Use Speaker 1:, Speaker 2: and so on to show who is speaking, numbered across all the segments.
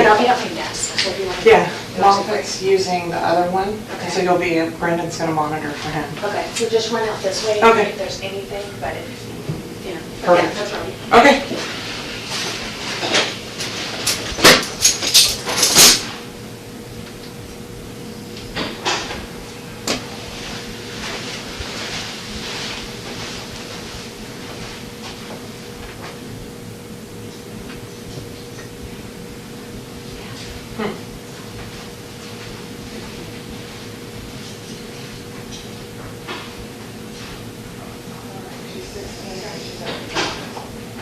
Speaker 1: I'll be at my desk, so if you want to.
Speaker 2: Yeah, Moffat's using the other one, so you'll be, Brendan's gonna monitor for him.
Speaker 1: Okay, so just run out this way
Speaker 2: Okay.
Speaker 1: if there's anything, but if,
Speaker 2: Perfect.
Speaker 1: Yeah, that's right.
Speaker 2: Okay.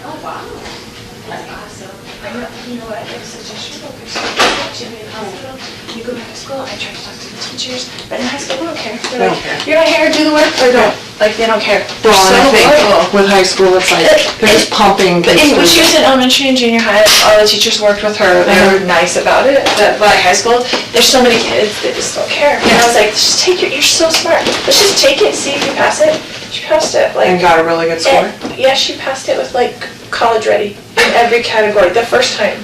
Speaker 1: Oh, wow. That's awesome. You know what, it was such a struggle because she'd be in hospital, you go back to school, I try to talk to the teachers, but in high school, they don't care. They're like, you're not here, do the work, or don't. Like, they don't care. They're
Speaker 2: Well, and I
Speaker 1: so
Speaker 2: think
Speaker 1: loyal.
Speaker 2: with high school, it's like, they're just pumping.
Speaker 1: But when she was in elementary and junior high, all the teachers worked with her. They were nice about it. But by high school, there's so many kids that just don't care. And I was like, just take it. You're so smart. Let's just take it and see if you pass it. She passed it.
Speaker 2: And got a really good score?
Speaker 1: Yeah, she passed it with like college ready in every category the first time.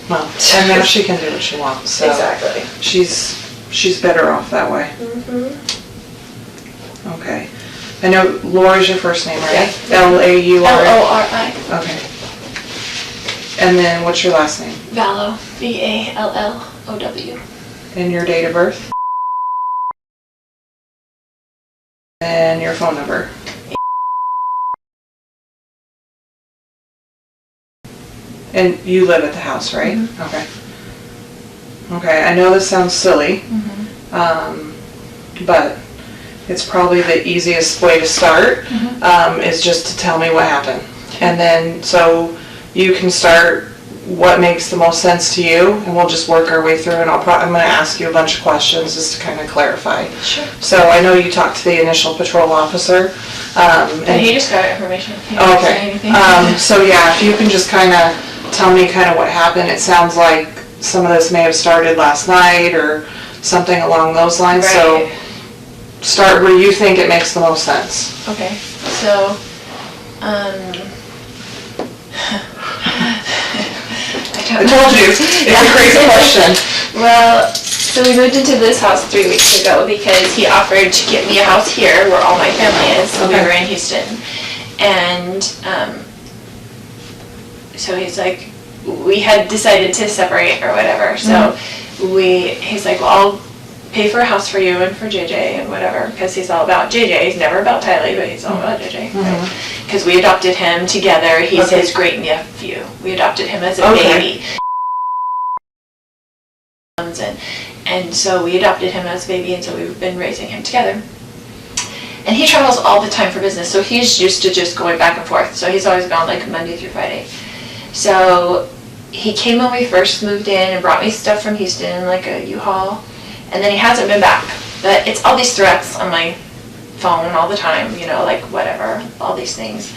Speaker 2: Well, and now she can do what she wants, so.
Speaker 1: Exactly.
Speaker 2: She's better off that way.
Speaker 1: Mm-hmm.
Speaker 2: Okay. I know Laura's your first name, right?
Speaker 1: Yeah.
Speaker 2: L-A-U-R?
Speaker 1: L-O-R-I.
Speaker 2: Okay. And then what's your last name?
Speaker 1: Vallow. V-A-L-L-O-W.
Speaker 2: And your date of birth? And your phone number? And you live at the house, right?
Speaker 1: Mm-hmm.
Speaker 2: Okay. Okay, I know this sounds silly, but it's probably the easiest way to start, is just to tell me what happened. And then, so you can start what makes the most sense to you, and we'll just work our way through, and I'm going to ask you a bunch of questions just to kind of clarify.
Speaker 1: Sure.
Speaker 2: So I know you talked to the initial patrol officer.
Speaker 1: And he just got information. He didn't say
Speaker 2: Okay.
Speaker 1: anything.
Speaker 2: So yeah, if you can just kind of tell me kind of what happened. It sounds like some of this may have started last night or something along those lines.
Speaker 1: Right.
Speaker 2: So start where you think it makes the most sense.
Speaker 1: Okay, so,
Speaker 2: I told you, it's a crazy question.
Speaker 1: Well, so we moved into this house 3 weeks ago because he offered to get me a house here where all my family is. So we
Speaker 2: Okay.
Speaker 1: were in Houston. And so he's like, we had decided to separate or whatever. So he's like, well, I'll pay for a house for you and for JJ and whatever, because he's all about JJ. He's never about Tylee, but he's all about JJ. Because we adopted him together. He's his great nephew. We adopted him as a baby. And so we adopted him as a baby, and so we've been raising him together. And he travels all the time for business, so he's used to just going back and forth. So he's always gone like Monday through Friday. So he came when we first moved in and brought me stuff from Houston, like a U-Haul. And then he hasn't been back. But it's all these threats on my phone all the time, you know, like whatever, all these things.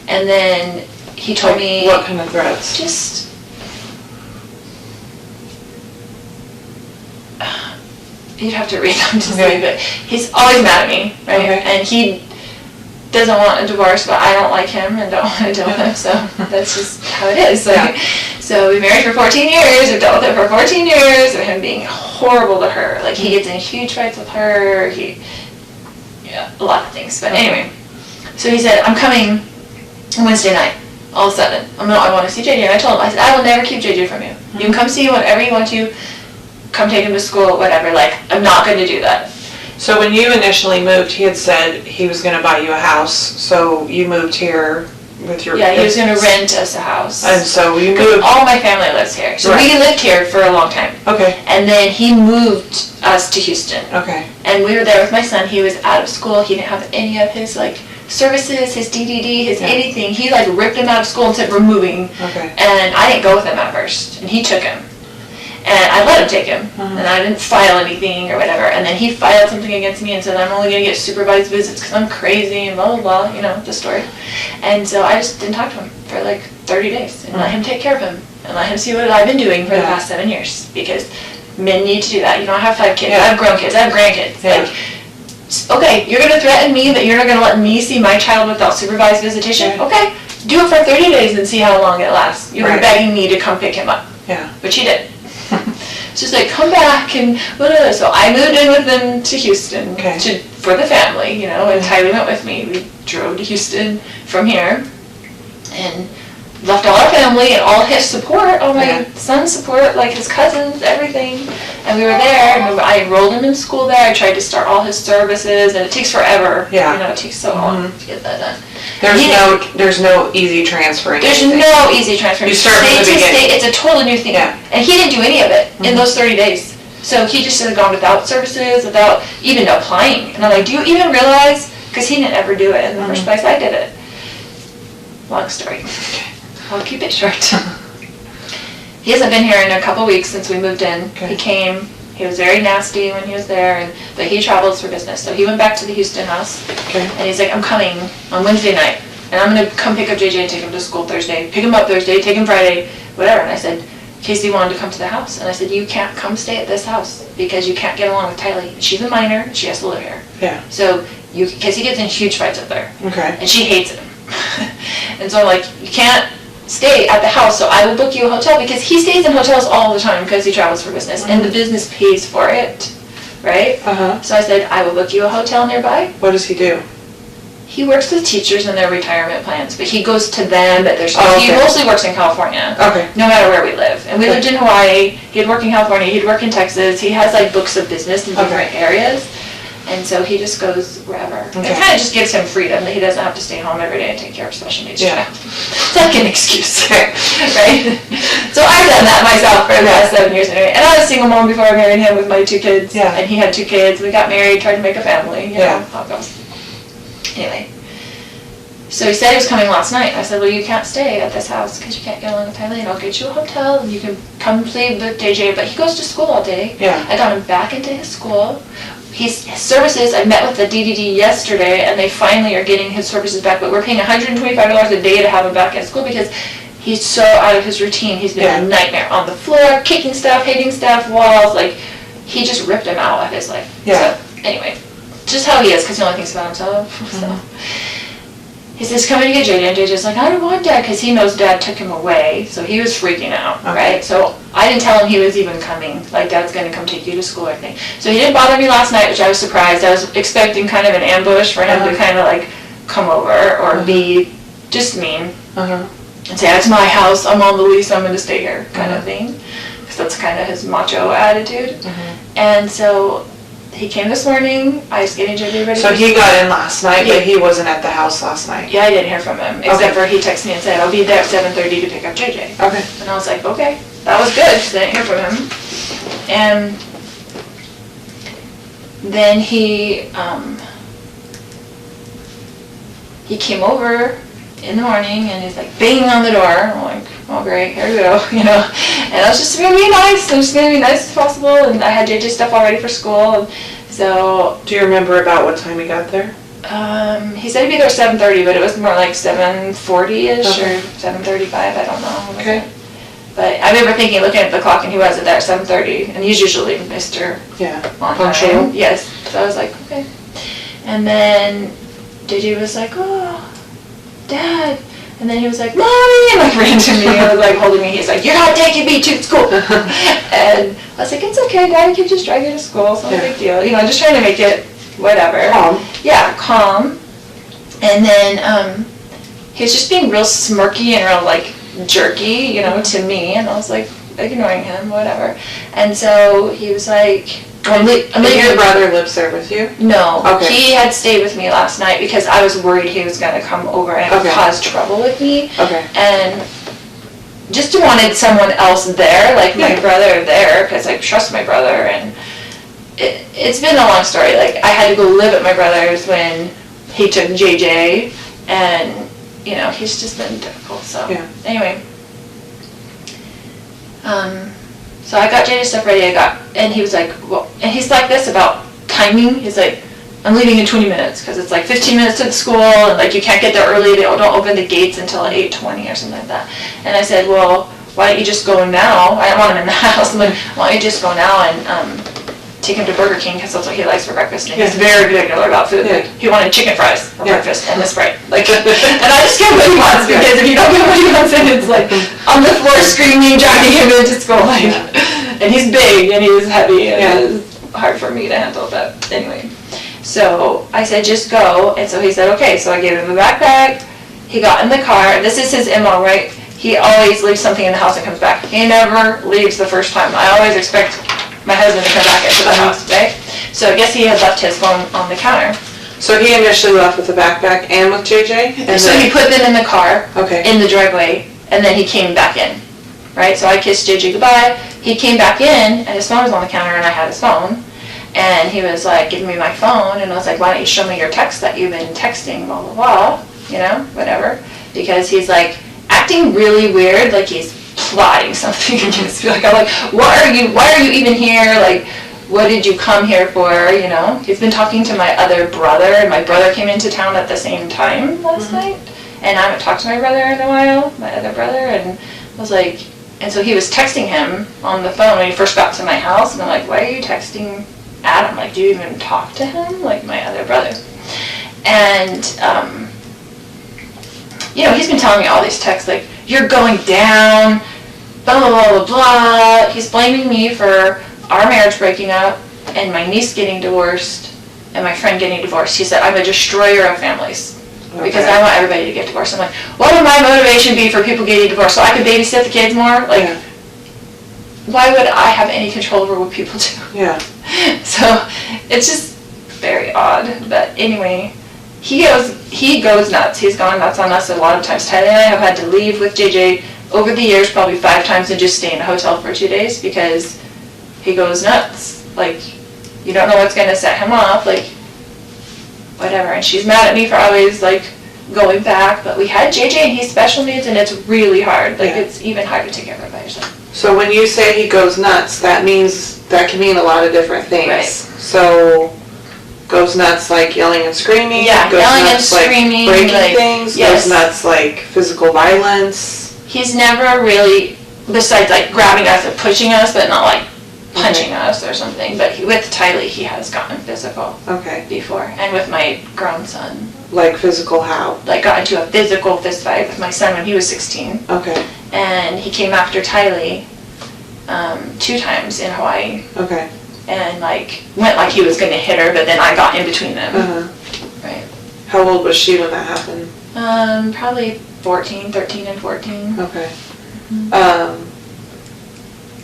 Speaker 1: And then he told me...
Speaker 2: What kind of threats?
Speaker 1: Just... You'd have to read them to see, but he's always mad at me, right?
Speaker 2: Okay.
Speaker 1: And he doesn't want a divorce, but I don't like him and don't want to deal with him, so that's just how it is. Like, so we married for 14 years, we've dealt with it for 14 years, of him being horrible to her. Like, he gets in huge fights with her, a lot of things. But anyway, so he said, I'm coming Wednesday night, all of a sudden. I want to see JJ, and I told him, I said, I will never keep JJ from you. You can come see whatever you want to, come take him to school, whatever. Like, I'm not going to do that.
Speaker 2: So when you initially moved, he had said he was going to buy you a house, so you moved here with your...
Speaker 1: Yeah, he was going to rent us a house.
Speaker 2: And so you moved...
Speaker 1: All my family lives here. So we lived here for a long time.
Speaker 2: Okay.
Speaker 1: And then he moved us to Houston.
Speaker 2: Okay.
Speaker 1: And we were there with my son. He was out of school. He didn't have any of his, like, services, his DDD, his anything. He, like, ripped him out of school and said, we're moving.
Speaker 2: Okay.
Speaker 1: And I didn't go with him at first. And he took him. And I let him take him, and I didn't file anything or whatever. And then he filed something against me and said, I'm only going to get supervised visits because I'm crazy and blah, blah, blah, you know, the story. And so I just didn't talk to him for like 30 days and let him take care of him and let him see what I've been doing for the past 7 years, because men need to do that. You know, I have 5 kids, I have grown kids, I have grandkids. Like, okay, you're going to threaten me that you're not going to let me see my child without supervised visitation? Okay, do it for 30 days and see how long it lasts. You're begging me to come pick him up.
Speaker 2: Yeah.
Speaker 1: Which he did. She's like, come back and whatever. So I moved in with them to Houston for the family, you know, and Tylee went with me. We drove to Houston from here and left all our family and all his support, all my son's support, like his cousins, everything. And we were there, and I enrolled him in school there. I tried to start all his services, and it takes forever.
Speaker 2: Yeah.
Speaker 1: You know, it takes so long to get that done.
Speaker 2: There's no easy transferring.
Speaker 1: There's no easy transferring.
Speaker 2: You start from the beginning.
Speaker 1: It's a totally new thing.
Speaker 2: Yeah.
Speaker 1: And he didn't do any of it in those 30 days. So he just had gone without services, without even applying. And I'm like, do you even realize? Because he didn't ever do it in the first place. I did it. Long story. I'll keep it short. He hasn't been here in a couple weeks since we moved in.
Speaker 2: Okay.
Speaker 1: He came. He was very nasty when he was there, but he travels for business. So he went back to the Houston house, and he's like, I'm coming on Wednesday night, and I'm going to come pick up JJ and take him to school Thursday. Pick him up Thursday, take him Friday, whatever. And I said, Casey wanted to come to the house. And I said, you can't come stay at this house because you can't get along with Tylee. She's a minor. She has to live here.
Speaker 2: Yeah.
Speaker 1: So, because he gets in huge fights up there.
Speaker 2: Okay.
Speaker 1: And she hates him. And so I'm like, you can't stay at the house, so I will book you a hotel, because he stays in hotels all the time because he travels for business, and the business pays for it, right? So I said, I will book you a hotel nearby.
Speaker 2: What does he do?
Speaker 1: He works with teachers and their retirement plans, but he goes to them at their school. He mostly works in California, no matter where we live. And we lived in Hawaii, he'd work in California, he'd work in Texas. He has like books of business in different areas. And so he just goes wherever. It kind of just gives him freedom that he doesn't have to stay home every day and take care of special needs child. It's like an excuse, right? So I've done that myself for the last 7 years anyway. And I was a single mom before I married him with my 2 kids. And he had 2 kids. We got married, tried to make a family. You know how it goes. Anyway. So he said he was coming last night. I said, well, you can't stay at this house because you can't get along with Tylee, and I'll get you a hotel and you can come play with JJ. But he goes to school all day. I got him back into his school. His services, I met with the DDD yesterday, and they finally are getting his services back, but we're paying $125 a day to have him back at school because he's so out of his routine. He's been a nightmare on the floor, kicking stuff, hitting stuff, walls, like, he just ripped him out of his life. So, anyway, just how he is, because he only thinks about himself. So, he says, coming to get JJ, and JJ's like, I don't want Dad, because he knows Dad took him away, so he was freaking out, right? So I didn't tell him he was even coming, like, Dad's going to come take you to school or anything. So he didn't bother me last night, which I was surprised. I was expecting kind of an ambush for him to kind of, like, come over or be just mean and say, it's my house, I'm on the lease, I'm going to stay here, kind of thing, because that's kind of his macho attitude. And so he came this morning. I was getting JJ ready.
Speaker 2: So he got in last night, but he wasn't at the house last night.
Speaker 1: Yeah, I didn't hear from him, except for he texted me and said, I'll be there at 7:30 to pick up JJ. And I was like, okay, that was good, because I didn't hear from him. And then he came over in the morning, and he's like banging on the door. I'm like, oh great, here we go, you know. And I was just going to be nice. I was just going to be nice as possible. And I had JJ stuff all ready for school. And so.
Speaker 2: Do you remember about what time he got there?
Speaker 1: He said he'd be there at 7:30, but it was more like 7:40-ish or 7:35. I don't know. But I remember thinking, looking at the clock, and he wasn't there at 7:30. And he's usually Mr. On time. Yes. So I was like, okay. And then JJ was like, oh, Dad. And then he was like, Mommy, and like ran to me and was like holding me. He's like, you're not taking me to school. And I was like, it's okay, Daddy can just drive you to school. It's not a big deal. You know, just trying to make it whatever.
Speaker 2: Calm.
Speaker 1: Yeah, calm. And then he was just being real smirky and real like jerky, you know, to me. And I was like ignoring him, whatever. And so he was like,
Speaker 2: your brother lives there with you?
Speaker 1: No. He had stayed with me last night because I was worried he was going to come over and cause trouble with me. And just wanted someone else there, like my brother there, because I trust my brother. And it's been a long story. Like, I had to go live at my brother's when he took JJ, and, you know, he's just been difficult. So, anyway. So I got JJ's stuff ready, and he was like, well, and he's like this about timing. He's like, I'm leaving in 20 minutes, because it's like 15 minutes to the school, and like you can't get there early, they don't open the gates until 8:20 or something like that. And I said, well, why don't you just go now? I don't want him in the house. I'm like, why don't you just go now and take him to Burger King, because that's what he likes for breakfast. And he's very particular about food. Like, he wanted chicken fries for breakfast and a Sprite. Like, and I just give him what he wants, because if you don't give him what he wants, then it's like on the floor screaming, dragging him into school. Like, and he's big and he's heavy and it's hard for me to handle, but anyway. So I said, just go, and so he said, okay, so I gave him a backpack. He got in the car. This is his MO, right? He always leaves something in the house and comes back. He never leaves the first time. I always expect my husband to come back into the house, right? So I guess he had left his phone on the counter.
Speaker 2: So he initially left with the backpack and with JJ? And
Speaker 1: so he put them in the car, in the driveway, and then he came back in, right? So I kissed JJ goodbye. He came back in, and his phone was on the counter, and I had his phone. And he was like, giving me my phone, and I was like, why don't you show me your text that you've been texting, blah, blah, blah, you know, whatever. Because he's like acting really weird, like he's plotting something against me. Like, I'm like, why are you even here? Like, what did you come here for, you know? He's been talking to my other brother, and my brother came into town at the same time last night. And I haven't talked to my brother in a while, my other brother, and I was like, and so he was texting him on the phone when he first got to my house, and I'm like, why are you texting Adam? Like, do you even talk to him? Like, my other brother. And, you know, he's been telling me all these texts, like, you're going down, blah, blah, blah, blah, blah. He's blaming me for our marriage breaking up, and my niece getting divorced, and my friend getting divorced. He said, I'm a destroyer of families, because I want everybody to get divorced. I'm like, what would my motivation be for people getting divorced? So I could babysit the kids more? Like, why would I have any control over what people do?
Speaker 2: Yeah.
Speaker 1: So it's just very odd. But anyway, he goes nuts. He's gone nuts on us a lot of times. Tyler and I have had to leave with JJ over the years probably 5 times and just stay in a hotel for 2 days because he goes nuts. Like, you don't know what's going to set him off. Like, whatever. And she's mad at me for always, like, going back. But we had JJ and he's special needs and it's really hard. Like, it's even hard to take care of it by yourself.
Speaker 2: So when you say he goes nuts, that can mean a lot of different things.
Speaker 1: Right.
Speaker 2: So goes nuts like yelling and screaming.
Speaker 1: Yeah,
Speaker 2: goes
Speaker 1: yelling
Speaker 2: nuts
Speaker 1: and screaming.
Speaker 2: Like breaking
Speaker 1: like,
Speaker 2: things.
Speaker 1: Yes.
Speaker 2: Goes nuts like physical violence.
Speaker 1: He's never really, besides like grabbing us and pushing us, but not like punching us or something. But with Tylee, he has gotten physical. Before, and with my grown son.
Speaker 2: Like physical how?
Speaker 1: Like got into a physical fist fight with my son when he was 16.
Speaker 2: Okay.
Speaker 1: And he came after Tylee 2 times in Hawaii.
Speaker 2: Okay.
Speaker 1: And like went like he was going to hit her, but then I got in between them. Right.
Speaker 2: How old was she when that happened?
Speaker 1: Probably 13 and 14.
Speaker 2: Okay.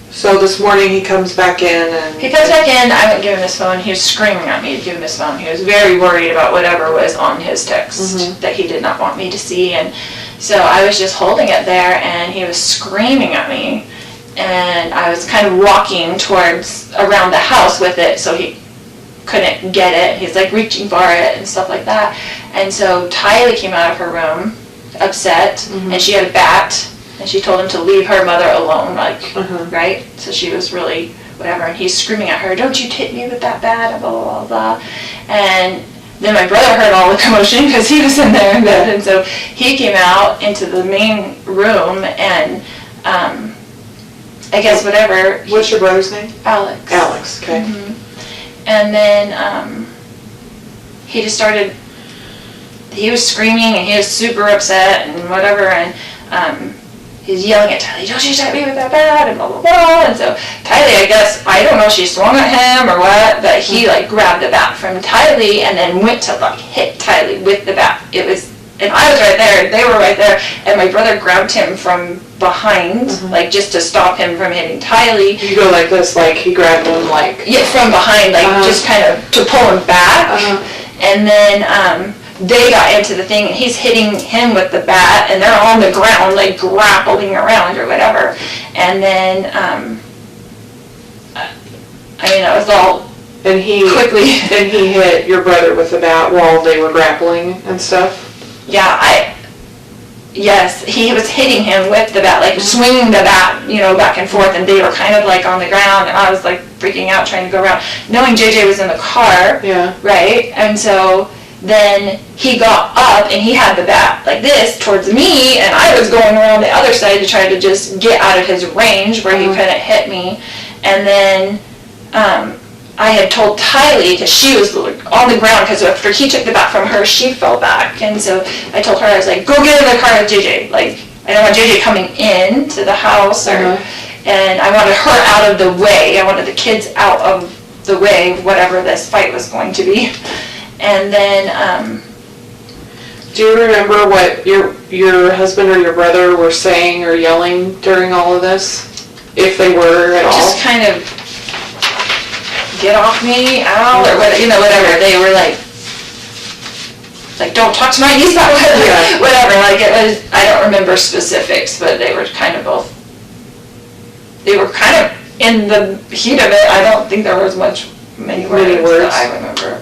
Speaker 2: So this morning he comes back in and...
Speaker 1: He comes back in, I wouldn't give him his phone. He was screaming at me to give him his phone. He was very worried about whatever was on his text that he did not want me to see. And so I was just holding it there and he was screaming at me. And I was kind of walking towards around the house with it so he couldn't get it. He's like reaching for it and stuff like that. And so Tylee came out of her room upset and she had a bat. And she told him to leave her mother alone, like, right? So she was really, whatever, and he's screaming at her, don't you hit me with that bat, blah, blah, blah, blah. And then my brother heard all the commotion because he was in there in bed, and so he came out into the main room, and I guess whatever.
Speaker 2: What's your brother's name?
Speaker 1: Alex.
Speaker 2: Alex, okay.
Speaker 1: And then he just started, he was screaming, and he was super upset, and whatever, and he's yelling at Tylee, don't you hit me with that bat, and blah, blah, blah. And so Tylee, I guess, I don't know if she swung at him or what, but he like grabbed the bat from Tylee and then went to like hit Tylee with the bat. It was, and I was right there, they were right there, and my brother grabbed him from behind, like just to stop him from hitting Tylee.
Speaker 2: You go like this, like he grabbed him like...
Speaker 1: Yeah, from behind, like just kind of to pull him back. And then they got into the thing and he's hitting him with the bat and they're on the ground like grappling around or whatever. And then I mean it was all quickly.
Speaker 2: And he hit your brother with the bat while they were grappling and stuff?
Speaker 1: Yeah, yes, he was hitting him with the bat, like swinging the bat, you know, back and forth, and they were kind of like on the ground, and I was like freaking out trying to go around, knowing JJ was in the car, right? And so then he got up and he had the bat like this towards me, and I was going around the other side to try to just get out of his range where he couldn't hit me. And then I had told Tylee, because she was on the ground, because after he took the bat from her, she fell back. And so I told her, I was like, go get in the car with JJ. Like, I don't want JJ coming in to the house, or and I wanted her out of the way. I wanted the kids out of the way of whatever this fight was going to be. And then,
Speaker 2: do you remember what your husband or your brother were saying or yelling during all of this? If they were at all?
Speaker 1: Just kind of, get off me, ow, or whatever. They were like, don't talk to my niece about whatever. Like, it was, I don't remember specifics, but they were kind of both, they were kind of in the heat of it. I don't think there was many words that I remember.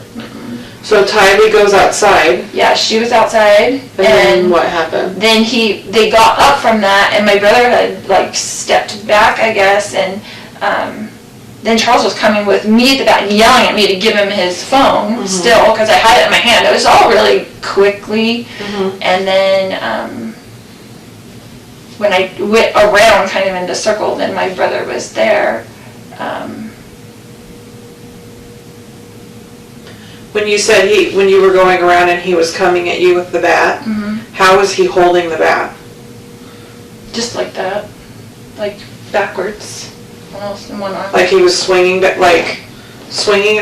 Speaker 2: So Tylee goes outside.
Speaker 1: Yeah, she was outside.
Speaker 2: And then what happened?
Speaker 1: Then they got up from that, and my brother had stepped back, I guess, and then Charles was coming with me at the back, yelling at me to give him his phone still, because I had it in my hand. It was all really quickly. And then when I went around kind of in the circle, then my brother was there.
Speaker 2: When you said when you were going around and he was coming at you with the bat, how was he holding the bat?
Speaker 1: Just like that, backwards. Almost in one arm.
Speaker 2: Like he was swinging it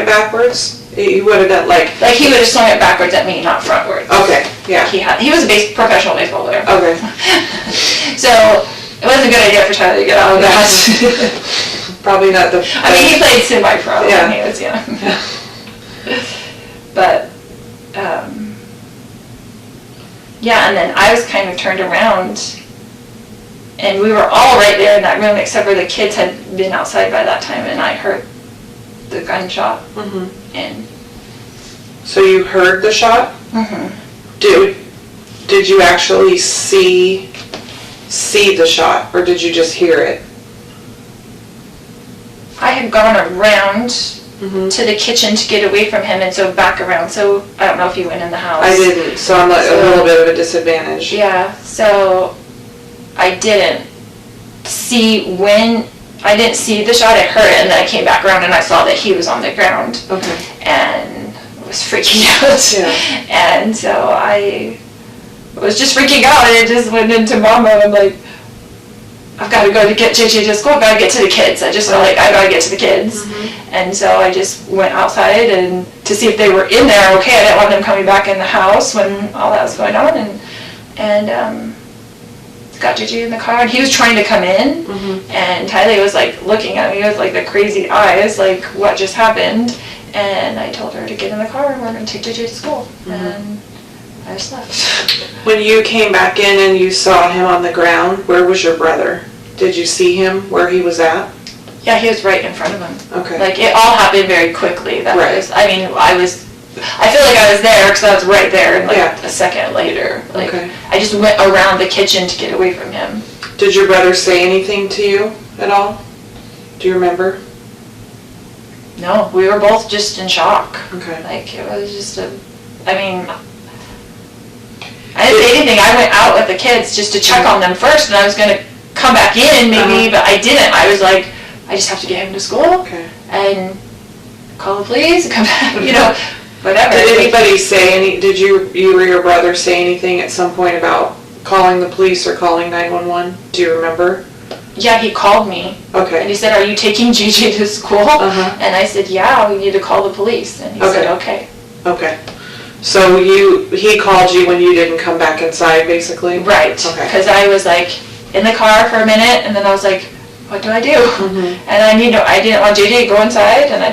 Speaker 2: backwards? He would have done
Speaker 1: like he would have swung it backwards at me, not frontwards.
Speaker 2: Okay, yeah.
Speaker 1: He was a professional baseball player.
Speaker 2: Okay.
Speaker 1: So it wasn't a good idea for Tyler to get out of that.
Speaker 2: Probably not the.
Speaker 1: I mean, he played semi-pro when he was young.
Speaker 2: Yeah.
Speaker 1: But and then I was kind of turned around. And we were all right there in that room, except for the kids had been outside by that time, and I heard the gunshot. And
Speaker 2: so you heard the shot? Did you actually see the shot, or did you just hear it?
Speaker 1: I had gone around to the kitchen to get away from him, and so back around. So I don't know if he went in the house.
Speaker 2: I didn't, so I'm a little bit of a disadvantage.
Speaker 1: Yeah, so I didn't see the shot. I heard it, and then I came back around and I saw that he was on the ground.
Speaker 2: Okay.
Speaker 1: And was freaking out.
Speaker 2: Yeah.
Speaker 1: And so I was just freaking out, and it just went into mama. I'm like, I've got to go to get JJ to school. I've got to get to the kids. I just felt like I got to get to the kids. And so I just went outside and to see if they were in there okay. I didn't want them coming back in the house when all that was going on. And got JJ in the car, and he was trying to come in, and Tylee was looking at me with the crazy eyes, what just happened? And I told her to get in the car and we're going to take JJ to school. And I just left.
Speaker 2: When you came back in and you saw him on the ground, where was your brother? Did you see him where he was at?
Speaker 1: Yeah, he was right in front of him.
Speaker 2: Okay.
Speaker 1: It all happened very quickly. I feel like I was there because I was right there, and a second later. I just went around the kitchen to get away from him.
Speaker 2: Did your brother say anything to you at all? Do you remember?
Speaker 1: No, we were both just in shock.
Speaker 2: Okay.
Speaker 1: It was just I didn't say anything. I went out with the kids just to check on them first, and I was going to come back in maybe, but I didn't. I was like, I just have to get him to school.
Speaker 2: Okay.
Speaker 1: And call the police and come back, whatever.
Speaker 2: Did anybody say did you or your brother say anything at some point about calling the police or calling 911? Do you remember?
Speaker 1: Yeah, he called me.
Speaker 2: Okay.
Speaker 1: And he said, are you taking JJ to school? And I said, yeah, we need to call the police. And he said, okay.
Speaker 2: Okay. So he called you when you didn't come back inside, basically?
Speaker 1: Right.
Speaker 2: Okay.
Speaker 1: Because I was in the car for a minute, and then I was like, what do I do? And I didn't want JJ to go inside, and I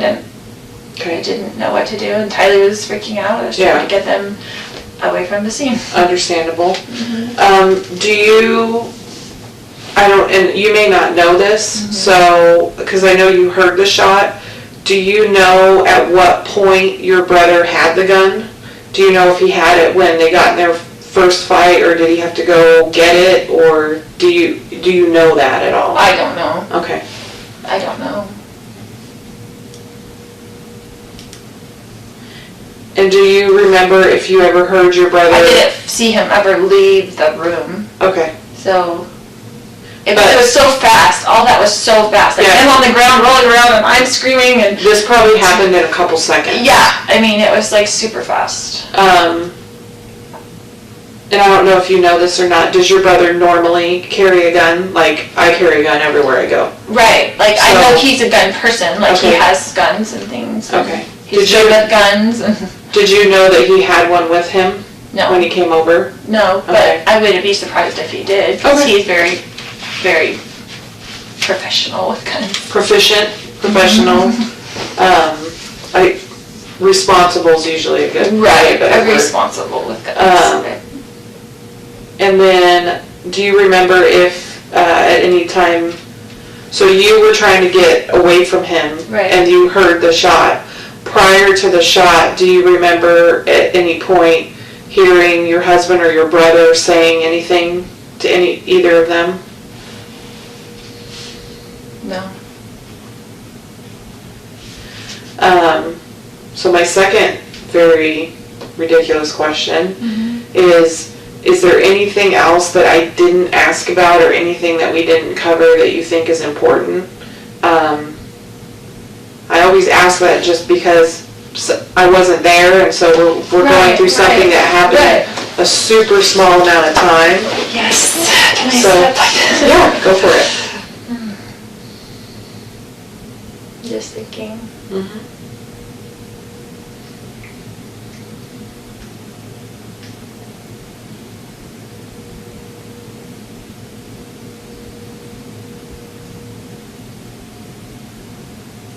Speaker 1: didn't know what to do, and Tylee was freaking out. I was trying to get them away from the scene.
Speaker 2: Understandable. And you may not know this, so, because I know you heard the shot, do you know at what point your brother had the gun? Do you know if he had it when they got in their first fight, or did he have to go get it, or do you know that at all?
Speaker 1: I don't know.
Speaker 2: Okay.
Speaker 1: I don't know.
Speaker 2: And do you remember if you ever heard your brother?
Speaker 1: I didn't see him ever leave the room.
Speaker 2: Okay.
Speaker 1: So it was so fast. All that was so fast. Him on the ground, rolling around, and I'm screaming. And
Speaker 2: this probably happened in a couple seconds.
Speaker 1: Yeah. It was super fast.
Speaker 2: and I don't know if you know this or not, does your brother normally carry a gun? Like, I carry a gun everywhere I go.
Speaker 1: Right, like, I know he's a gun person, like, he
Speaker 2: Okay.
Speaker 1: has guns and things. And
Speaker 2: Okay.
Speaker 1: he's good with guns.
Speaker 2: Did you know that he had one with him when
Speaker 1: No,
Speaker 2: he came over?
Speaker 1: no, but
Speaker 2: Okay.
Speaker 1: I wouldn't be surprised if he did, because
Speaker 2: Okay.
Speaker 1: he's very, very professional with guns.
Speaker 2: Proficient, professional, responsible's usually a good
Speaker 1: Right,
Speaker 2: word.
Speaker 1: responsible with guns.
Speaker 2: And then, do you remember if at any time, so you were trying to get away from him,
Speaker 1: Right.
Speaker 2: and you heard the shot. Prior to the shot, do you remember at any point hearing your husband or your brother saying anything to either of them?
Speaker 1: No.
Speaker 2: So my second very ridiculous question is there anything else that I didn't ask about or anything that we didn't cover that you think is important? I always ask that just because I wasn't there, and so we're going through something that happened a super small amount of time.
Speaker 1: Yes. Can I
Speaker 2: So,
Speaker 1: step?
Speaker 2: yeah, go for it.
Speaker 1: Just thinking.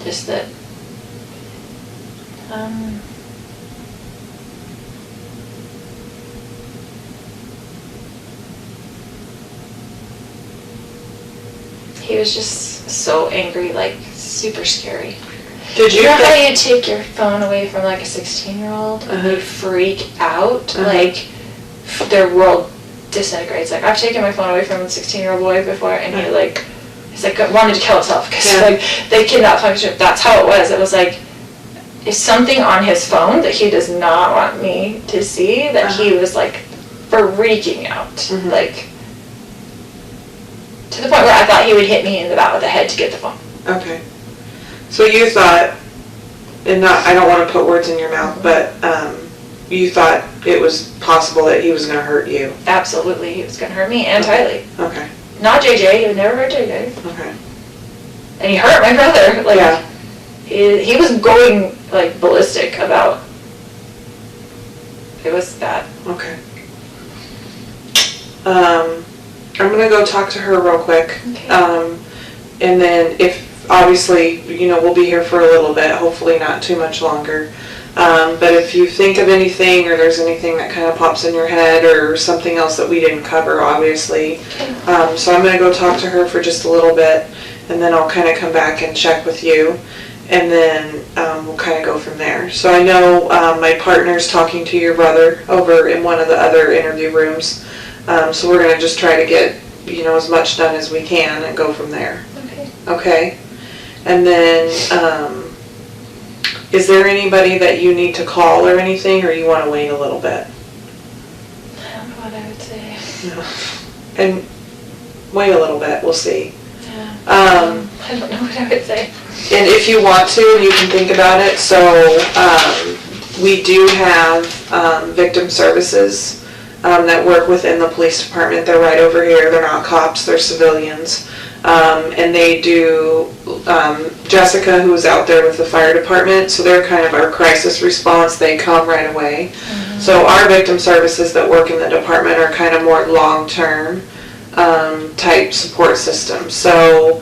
Speaker 1: Just that, he was just so angry, like super scary.
Speaker 2: Did you
Speaker 1: You know how you take your phone away from like a 16-year-old and
Speaker 2: Uh-huh.
Speaker 1: they freak out?
Speaker 2: Uh-huh.
Speaker 1: Like their world disintegrates. Like I've taken my phone away from a 16-year-old boy before, and he like, he's like wanted to kill himself because like they kidnapped him. That's how it was. It was like, is something on his phone that he does not want me to see, that he was like freaking out. Like to the point where I thought he would hit me in the back of the head to get the phone.
Speaker 2: Okay. So you thought, and I don't want to put words in your mouth, but you thought it was possible that he was going to hurt you.
Speaker 1: Absolutely, he was going to hurt me and Tylee.
Speaker 2: Okay.
Speaker 1: Not JJ, he would never hurt JJ.
Speaker 2: Okay.
Speaker 1: And he hurt my brother. Like,
Speaker 2: Yeah.
Speaker 1: he was going, like, ballistic about, it was bad.
Speaker 2: Okay. I'm going to go talk to her real quick.
Speaker 1: Okay.
Speaker 2: And then if, obviously, we'll be here for a little bit, hopefully not too much longer. But if you think of anything, or there's anything that kind of pops in your head, or something else that we didn't cover, obviously. So I'm going to go talk to her for just a little bit, and then I'll kind of come back and check with you, and then we'll kind of go from there. So I know my partner's talking to your brother over in one of the other interview rooms. So we're going to just try to get, as much done as we can and go from there.
Speaker 1: Okay.
Speaker 2: Okay? And then, is there anybody that you need to call or anything, or you want to wait a little bit?
Speaker 1: I don't know what I would say.
Speaker 2: No. And wait a little bit, we'll see.
Speaker 1: Yeah. I don't know what I would say.
Speaker 2: And if you want to, you can think about it. So we do have victim services that work within the police department. They're right over here. They're not cops, they're civilians. And they do, Jessica, who's out there with the fire department, so they're kind of our crisis response. They come right away. So our victim services that work in the department are kind of more long-term type support systems. So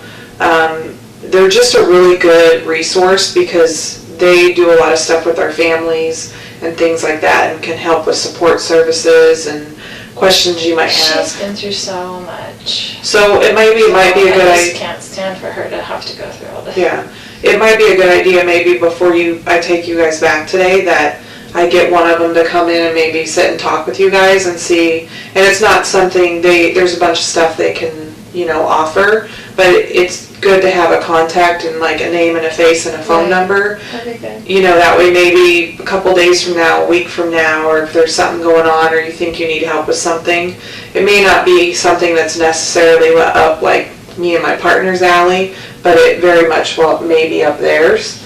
Speaker 2: they're just a really good resource because they do a lot of stuff with our families and things like that, and can help with support services and questions you might have.
Speaker 1: She's been through so much.
Speaker 2: So it might be a good
Speaker 1: I
Speaker 2: idea.
Speaker 1: just can't stand for her to have to go through all this.
Speaker 2: Yeah, it might be a good idea maybe before I take you guys back today, that I get one of them to come in and maybe sit and talk with you guys and see. And it's not something there's a bunch of stuff they can offer, but it's good to have a contact and like a name and a face and a phone number.
Speaker 1: That'd be good.
Speaker 2: That way maybe a couple days from now, a week from now, or if there's something going on or you think you need help with something, it may not be something that's necessarily up like me and my partner's alley, but it very much may be up theirs.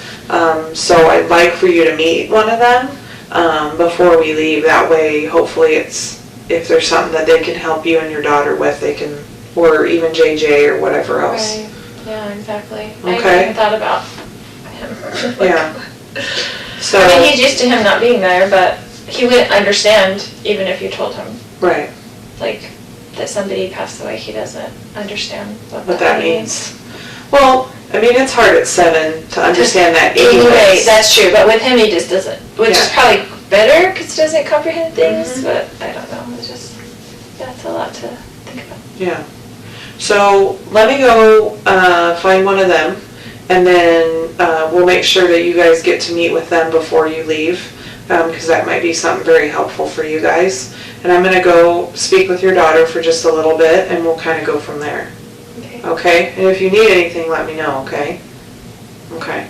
Speaker 2: So I'd like for you to meet one of them before we leave. That way hopefully it's if there's something that they can help you and your daughter with, they can, or even JJ or whatever else.
Speaker 1: Right. Yeah, exactly. I
Speaker 2: Okay.
Speaker 1: hadn't even thought about him.
Speaker 2: Yeah. So,
Speaker 1: I mean, he's used to him not being there, but he wouldn't understand even if you told him,
Speaker 2: right,
Speaker 1: like, that somebody passed away. He doesn't understand
Speaker 2: what that means. Well, I mean, it's hard at 7 to understand that
Speaker 1: Anyway,
Speaker 2: anyways.
Speaker 1: that's true, but with him he just doesn't, which is
Speaker 2: Yeah.
Speaker 1: probably better because he doesn't comprehend things,
Speaker 2: Mhm.
Speaker 1: but I don't know, it's just, that's a lot to think about.
Speaker 2: Yeah. So let me go find one of them, and then we'll make sure that you guys get to meet with them before you leave, because that might be something very helpful for you guys. And I'm going to go speak with your daughter for just a little bit, and we'll kind of go from there.
Speaker 1: Okay.
Speaker 2: Okay? And if you need anything, let me know, okay? Okay.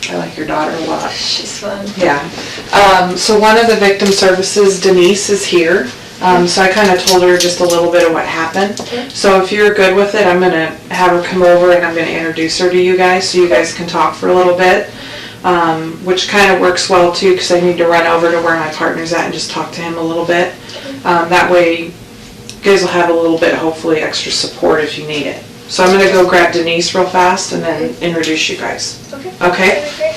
Speaker 2: I like your daughter a lot.
Speaker 1: She's fun.
Speaker 2: Yeah. So one of the victim services, Denise, is here. So I kind of told her just a little bit of what happened. So if you're good with it, I'm going to have her come over and I'm going to introduce her to you guys so you guys can talk for a little bit, which kind of works well too because I need to run over to where my partner's at and just talk to him a little bit. That way you guys will have a little bit, hopefully, extra support if you need it. So I'm going to go grab Denise real fast and then introduce you guys.
Speaker 1: Okay.
Speaker 2: Okay?
Speaker 1: That'd be great.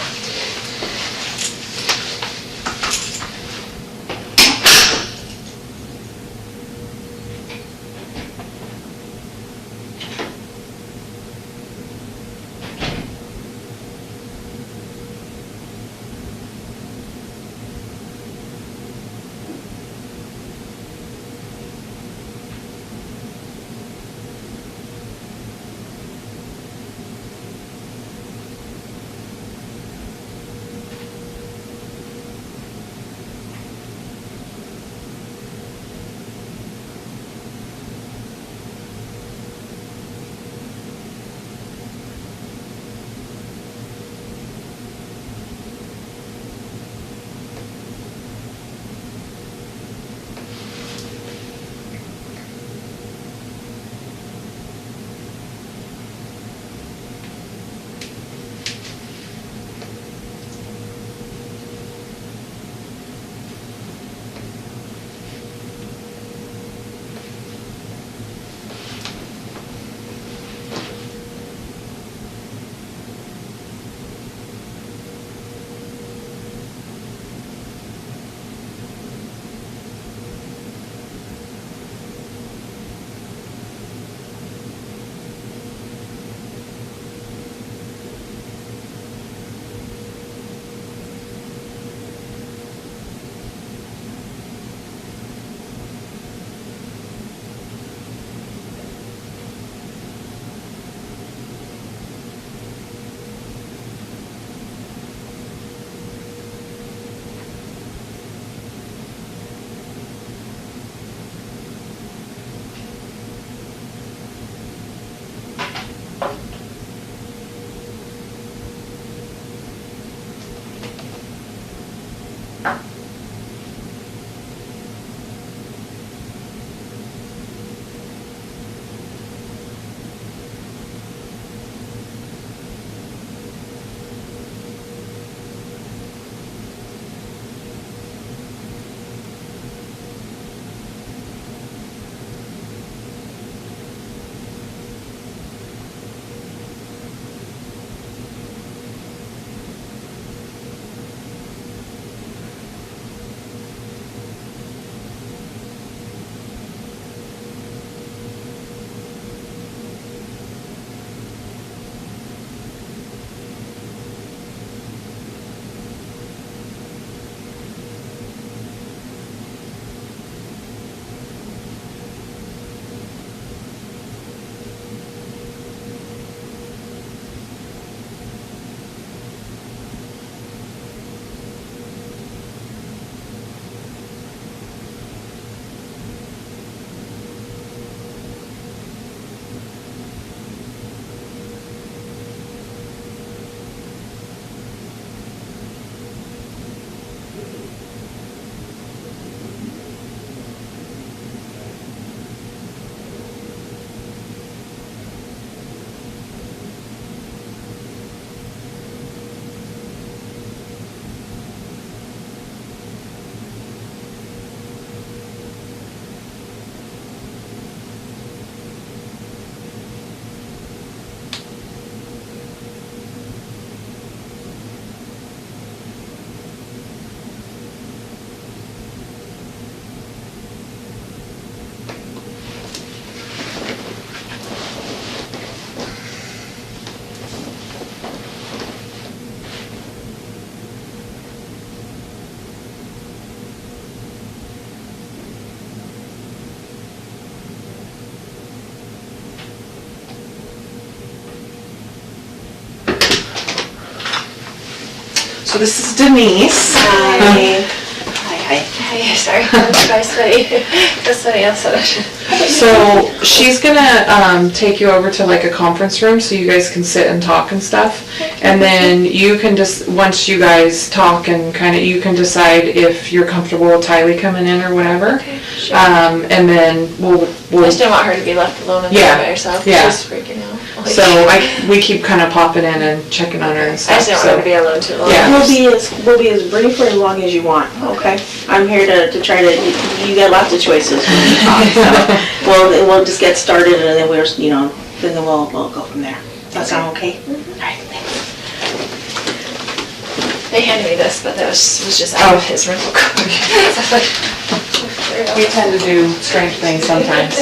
Speaker 2: So this is Denise.
Speaker 3: Hi. Hi.
Speaker 1: Hey, sorry, I'm dry sweaty. That's sweaty outside.
Speaker 2: So she's gonna take you over to like a conference room so you guys can sit and talk and stuff. And then you can just, once you guys talk and kind of, you can decide if you're comfortable with Tylee coming in or whatever.
Speaker 1: Okay, sure.
Speaker 2: And then we'll
Speaker 1: I just didn't want her to be left alone in
Speaker 2: Yeah,
Speaker 1: there by herself.
Speaker 2: yeah.
Speaker 1: She's freaking out. Like,
Speaker 2: so we keep kind of popping in and checking on her and
Speaker 1: I
Speaker 2: stuff.
Speaker 1: just didn't want her to be alone too long.
Speaker 2: Yeah.
Speaker 3: We'll be as brief or as long as you want, okay? I'm here to try to, you got lots of choices when you talk, so we'll just get started and then then we'll go from there. Does that sound okay? All right, thanks.
Speaker 1: They handed me this, but that was just out of his rental car.
Speaker 2: We tend to do strange things sometimes.